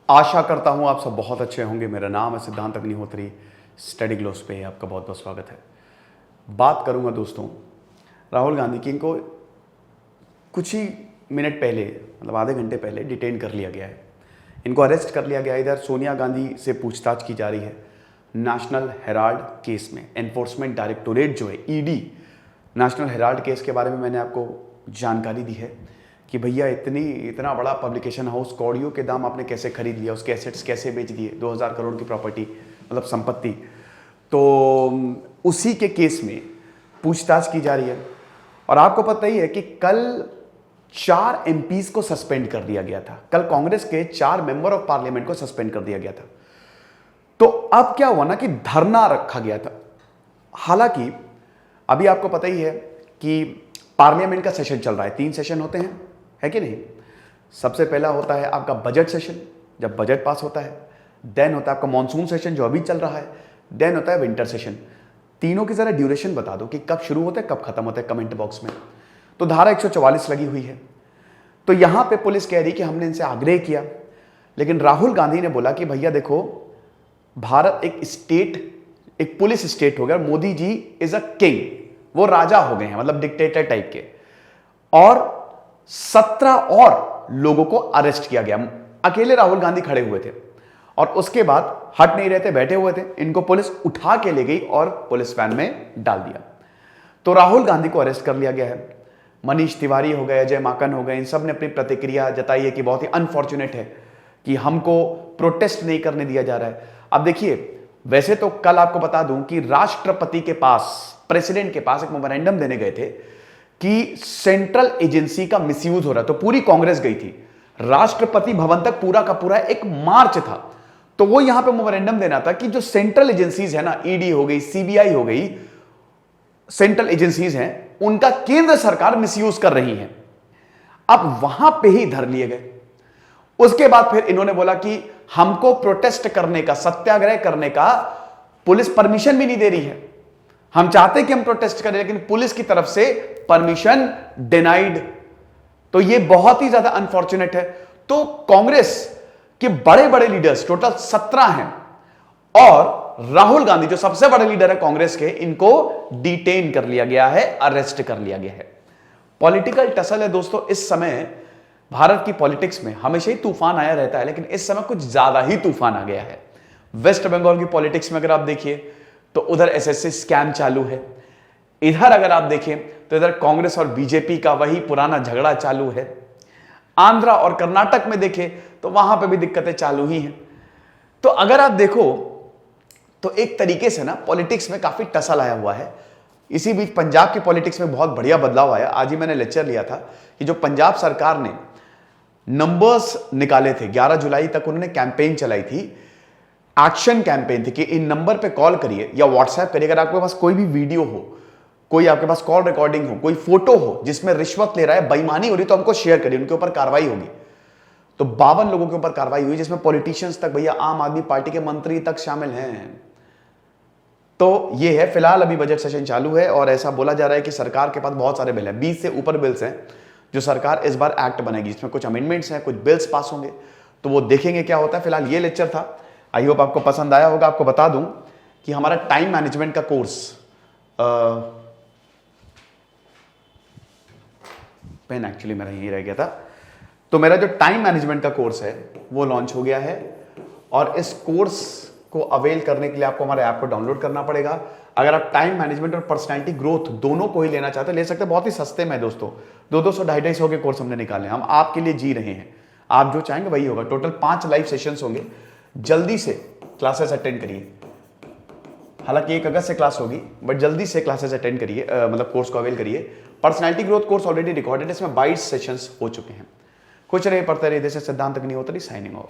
आशा करता हूँ आप सब बहुत अच्छे होंगे। मेरा नाम है सिद्धांत अग्निहोत्री। स्टडी ग्लोस पे आपका बहुत बहुत स्वागत है। बात करूँगा दोस्तों राहुल गांधी की। इनको कुछ ही मिनट पहले, मतलब आधे घंटे पहले डिटेन कर लिया गया है। इनको अरेस्ट कर लिया गया है। इधर सोनिया गांधी से पूछताछ की जा रही है नेशनल हेराल्ड केस में। एनफोर्समेंट डायरेक्टोरेट जो है ईडी, नेशनल हेराल्ड केस के बारे में मैंने आपको जानकारी दी है कि भैया इतना बड़ा पब्लिकेशन हाउस कौड़ियों के दाम आपने कैसे खरीद लिया, उसके एसेट्स कैसे बेच दिए, 2000 करोड़ की प्रॉपर्टी मतलब संपत्ति। तो उसी के केस में पूछताछ की जा रही है। और आपको पता ही है कि कल 4 एमपीज को सस्पेंड कर दिया गया था। कल कांग्रेस के 4 मेंबर ऑफ पार्लियामेंट को सस्पेंड कर दिया गया था। तो अब क्या हुआ ना कि धरना रखा गया था। हालांकि अभी आपको पता ही है कि पार्लियामेंट का सेशन चल रहा है। 3 सेशन होते हैं, है कि नहीं। सबसे पहला होता है आपका बजट सेशन, जब बजट पास होता है। देन होता है आपका मॉनसून सेशन जो अभी चल रहा है। देन होता है विंटर सेशन। तीनों की जरा ड्यूरेशन बता दो कि कब शुरू होते हैं कब खत्म होते हैं कमेंट बॉक्स में। तो धारा 144 लगी हुई है। तो यहां पे पुलिस कह रही कि हमने इनसे आग्रह किया, लेकिन राहुल गांधी ने बोला कि भैया देखो, भारत एक पुलिस स्टेट हो गया। Modi ji is a king, वो राजा हो गए हैं, मतलब डिक्टेटर टाइप के। और 17 और लोगों को अरेस्ट किया गया। अकेले राहुल गांधी खड़े हुए थे और उसके बाद हट नहीं रहे थे, बैठे हुए थे। इनको पुलिस उठा के ले गई और पुलिस वैन में डाल दिया। तो राहुल गांधी को अरेस्ट कर लिया गया है। मनीष तिवारी हो गए, अजय माकन हो गए, इन सब ने अपनी प्रतिक्रिया जताई है कि बहुत ही अनफॉर्चुनेट है कि हमको प्रोटेस्ट नहीं करने दिया जा रहा है। अब देखिए, वैसे तो कल आपको बता दूं कि राष्ट्रपति के पास, प्रेसिडेंट के पास एक मेमोरेंडम देने गए थे कि सेंट्रल एजेंसी का मिसयूज हो रहा है। तो पूरी कांग्रेस गई थी। राष्ट्रपति भवन तक पूरा का पूरा एक मार्च था। तो वो यहां पे मेमोरेंडम देना था कि जो सेंट्रल एजेंसीज है ना, ईडी हो गई, सीबीआई हो गई, सेंट्रल एजेंसीज हैं, उनका केंद्र सरकार मिसयूज कर रही है। अब वहां पे ही धर लिए गए। उसके बाद फिर इन्होंने बोला कि हमको प्रोटेस्ट करने का, सत्याग्रह करने का पुलिस परमिशन भी नहीं दे रही है। हम चाहते कि हम प्रोटेस्ट करें, लेकिन पुलिस की तरफ से परमिशन डिनाइड। तो यह बहुत ही ज्यादा अनफॉर्चुनेट है। तो कांग्रेस के बड़े बड़े लीडर्स, टोटल 17 हैं, और राहुल गांधी जो सबसे बड़े लीडर है कांग्रेस के, इनको डिटेन कर लिया गया है, अरेस्ट कर लिया गया है। पॉलिटिकल टसल है दोस्तों। इस समय भारत की पॉलिटिक्स में हमेशा ही तूफान आया रहता है, लेकिन इस समय कुछ ज्यादा ही तूफान आ गया है। वेस्ट बंगाल की पॉलिटिक्स में अगर आप देखिए तो उधर एसएससी स्कैम चालू है। इधर अगर आप देखें तो इधर कांग्रेस और बीजेपी का वही पुराना झगड़ा चालू है। आंध्रा और कर्नाटक में देखें तो वहां पे भी दिक्कतें चालू ही हैं। तो अगर आप देखो तो एक तरीके से ना पॉलिटिक्स में काफी टसल आया हुआ है। इसी बीच पंजाब की पॉलिटिक्स में बहुत बढ़िया बदलाव आया। आज ही मैंने लेक्चर लिया था कि जो पंजाब सरकार ने नंबर्स निकाले थे, 11 जुलाई तक उन्होंने कैंपेन चलाई थी, एक्शन कैंपेन थी कि इन नंबर पे कॉल करिए या व्हाट्सएप करिए। अगर आपके पास कोई भी वीडियो हो, कोई आपके पास कॉल रिकॉर्डिंग हो, कोई फोटो हो जिसमें रिश्वत ले रहा है, बेईमानी हो रही, तो हमको शेयर करिए, उनके ऊपर कार्रवाई होगी। तो 52 लोगों के ऊपर कार्रवाई हुई, जिसमें पॉलिटिशियंस तक, भैया आम आदमी पार्टी के मंत्री तक शामिल हैं। तो ये है। फिलहाल अभी बजट सेशन चालू है और ऐसा बोला जा रहा है कि सरकार के पास बहुत सारे बिल हैं, 20 से ऊपर बिल्स हैं जो सरकार इस बार एक्ट बनाएगी, जिसमें कुछ अमेंडमेंट्स हैं, कुछ बिल्स पास होंगे। तो वो देखेंगे क्या होता है। फिलहाल ये लेक्चर था, आई होप आपको पसंद आया होगा। आपको बता दूं कि हमारा टाइम मैनेजमेंट का कोर्स, पेन एक्चुअली मेरा यही रह गया था। तो मेरा जो टाइम मैनेजमेंट का कोर्स है वो लॉन्च हो गया है, और इस कोर्स को अवेल करने के लिए आपको हमारे ऐप को डाउनलोड करना पड़ेगा। अगर आप टाइम मैनेजमेंट और पर्सनालिटी ग्रोथ दोनों को ही लेना चाहते हैं, ले सकते हैं। बहुत ही सस्ते में दोस्तों, 200 250 के कोर्स हमने निकाले। हम आपके लिए जी रहे हैं, आप जो चाहेंगे वही होगा। टोटल 5 लाइव सेशंस होंगे। जल्दी से क्लासेस अटेंड करिए। हालांकि 1 अगस्त से क्लास होगी, बट जल्दी से क्लासेस अटेंड करिए, मतलब कोर्स को अवेल करिए। Personality growth course already recorded है, इसमें 22 सेशंस हो चुके हैं। खुश रहिए, पढ़ते रहिए। जैसे सिद्धांत अग्निहोत्री साइनिंग ऑफ।